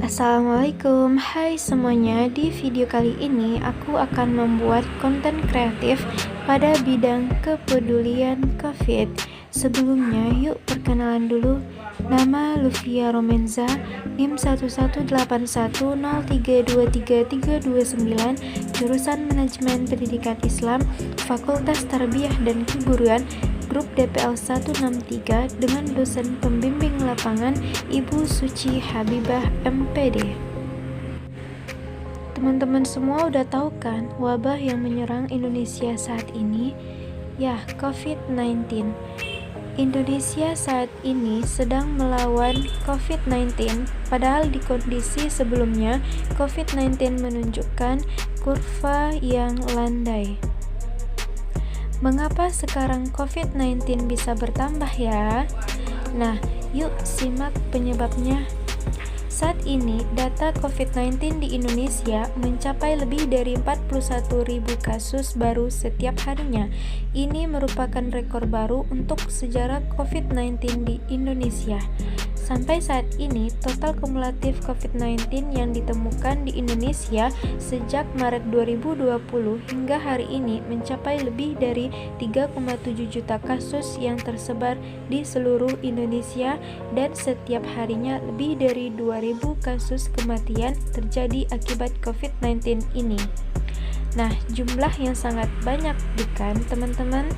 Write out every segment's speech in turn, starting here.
Assalamualaikum, hai semuanya. Di video kali ini aku akan membuat konten kreatif pada bidang kepedulian COVID. Sebelumnya yuk perkenalan dulu. Nama Lufia Romenza, NIM 11810323329, jurusan Manajemen Pendidikan Islam, Fakultas Tarbiyah dan Keguruan, Grup DPL 163, dengan dosen pembimbing lapangan Ibu Suci Habibah MPD. Teman-teman semua udah tahu kan wabah yang menyerang Indonesia saat ini? Ya, COVID-19. Indonesia saat ini sedang melawan COVID-19, padahal di kondisi sebelumnya COVID-19 menunjukkan kurva yang landai. Mengapa sekarang COVID-19 bisa bertambah ya? Nah, yuk simak penyebabnya. Saat ini, data COVID-19 di Indonesia mencapai lebih dari 41.000 kasus baru setiap harinya. Ini merupakan rekor baru untuk sejarah COVID-19 di Indonesia. Sampai saat ini, total kumulatif COVID-19 yang ditemukan di Indonesia sejak Maret 2020 hingga hari ini mencapai lebih dari 3,7 juta kasus yang tersebar di seluruh Indonesia, dan setiap harinya lebih dari 2.000 kasus kematian terjadi akibat COVID-19 ini. Nah, jumlah yang sangat banyak bukan, teman-teman?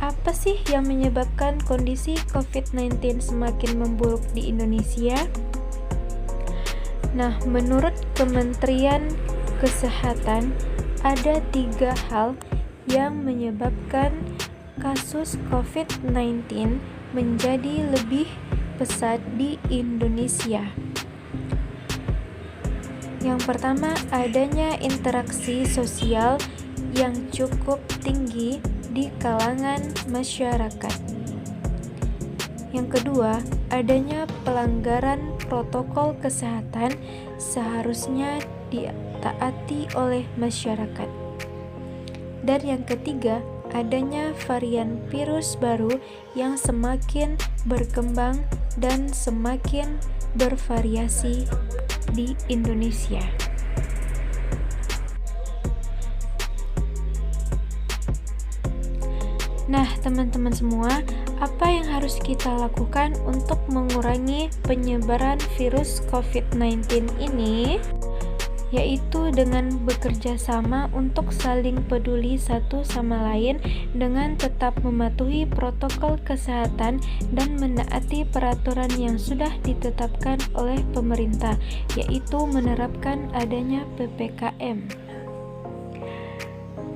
Apa sih yang menyebabkan kondisi COVID-19 semakin memburuk di Indonesia? Nah, menurut Kementerian Kesehatan, ada 3 hal yang menyebabkan kasus COVID-19 menjadi lebih pesat di Indonesia. Yang pertama, adanya interaksi sosial yang cukup tinggi di kalangan masyarakat. Yang kedua, adanya pelanggaran protokol kesehatan seharusnya ditaati oleh masyarakat. Dan yang ketiga, adanya varian virus baru yang semakin berkembang dan semakin bervariasi di Indonesia. Nah, teman-teman semua, apa yang harus kita lakukan untuk mengurangi penyebaran virus COVID-19 ini? Yaitu dengan bekerja sama untuk saling peduli satu sama lain dengan tetap mematuhi protokol kesehatan dan menaati peraturan yang sudah ditetapkan oleh pemerintah, yaitu menerapkan adanya PPKM.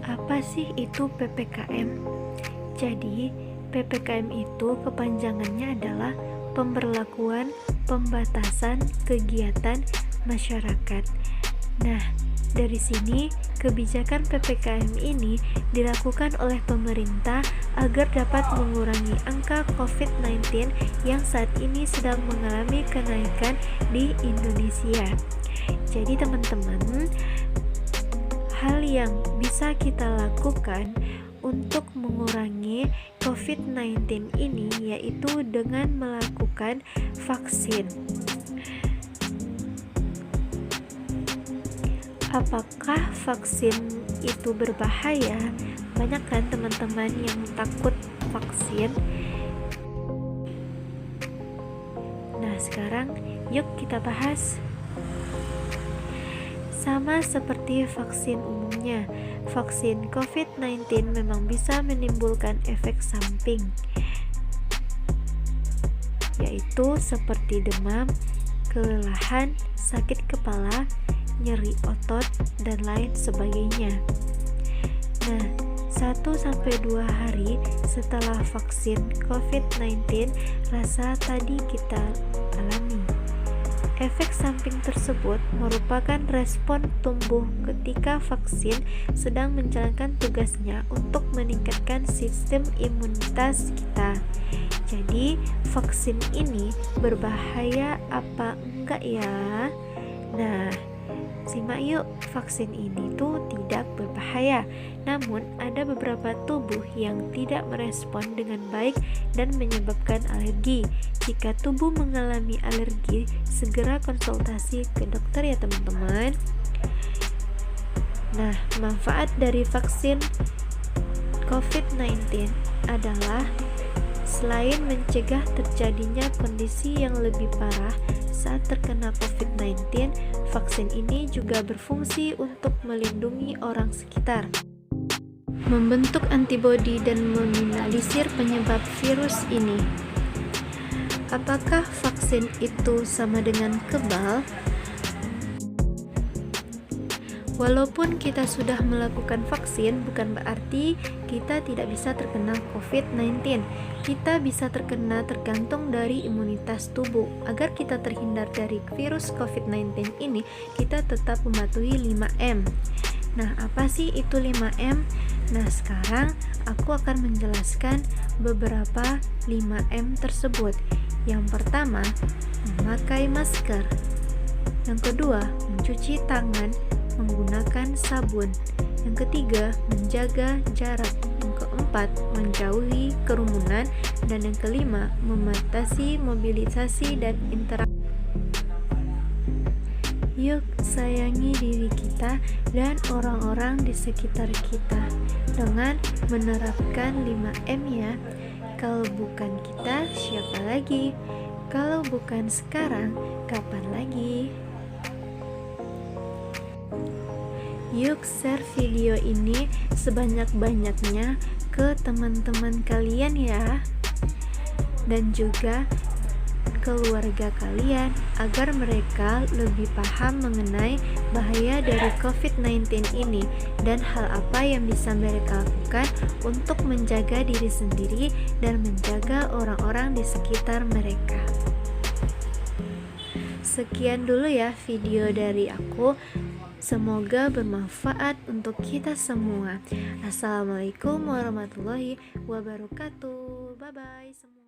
Apa sih itu PPKM? Jadi, PPKM itu kepanjangannya adalah pemberlakuan pembatasan kegiatan masyarakat. Nah, dari sini kebijakan PPKM ini dilakukan oleh pemerintah agar dapat mengurangi angka COVID-19 yang saat ini sedang mengalami kenaikan di Indonesia. Jadi teman-teman, hal yang bisa kita lakukan untuk mengurangi COVID-19 ini yaitu dengan melakukan vaksin. Apakah vaksin itu berbahaya? Banyak kan teman-teman yang takut vaksin. Nah, sekarang yuk kita bahas. Sama seperti vaksin umumnya, vaksin COVID-19 memang bisa menimbulkan efek samping, yaitu seperti demam, kelelahan, sakit kepala, nyeri otot, dan lain sebagainya. Nah, 1-2 hari setelah vaksin COVID-19, rasa tadi kita alami. Efek samping tersebut merupakan respon tubuh ketika vaksin sedang menjalankan tugasnya untuk meningkatkan sistem imunitas kita. Jadi, vaksin ini berbahaya apa enggak ya? Nah, Simak yuk, vaksin ini tuh tidak berbahaya. Namun ada beberapa tubuh yang tidak merespon dengan baik dan menyebabkan alergi. Jika tubuh mengalami alergi, segera konsultasi ke dokter ya teman-teman. Nah, manfaat dari vaksin COVID-19 adalah selain mencegah terjadinya kondisi yang lebih parah saat terkena COVID-19, vaksin ini juga berfungsi untuk melindungi orang sekitar, membentuk antibodi dan meminimalisir penyebab virus ini. Apakah vaksin itu sama dengan kebal? Walaupun kita sudah melakukan vaksin, bukan berarti kita tidak bisa terkena COVID-19. Kita bisa terkena tergantung dari imunitas tubuh. Agar kita terhindar dari virus COVID-19 ini, kita tetap mematuhi 5M. Nah, apa sih itu 5M? Nah, sekarang aku akan menjelaskan beberapa 5M tersebut. Yang pertama, memakai masker. Yang kedua, mencuci tangan menggunakan sabun. Yang ketiga, menjaga jarak. Yang keempat, menjauhi kerumunan. Dan yang kelima, membatasi mobilisasi dan interaksi. Yuk sayangi diri kita dan orang-orang di sekitar kita dengan menerapkan 5M ya. Kalau bukan kita, siapa lagi? Kalau bukan sekarang, kapan lagi? Yuk share video ini sebanyak-banyaknya ke teman-teman kalian ya, dan juga keluarga kalian agar mereka lebih paham mengenai bahaya dari COVID-19 ini dan hal apa yang bisa mereka lakukan untuk menjaga diri sendiri dan menjaga orang-orang di sekitar mereka. Sekian dulu ya video dari aku. Semoga bermanfaat untuk kita semua. Assalamualaikum warahmatullahi wabarakatuh. Bye bye semua.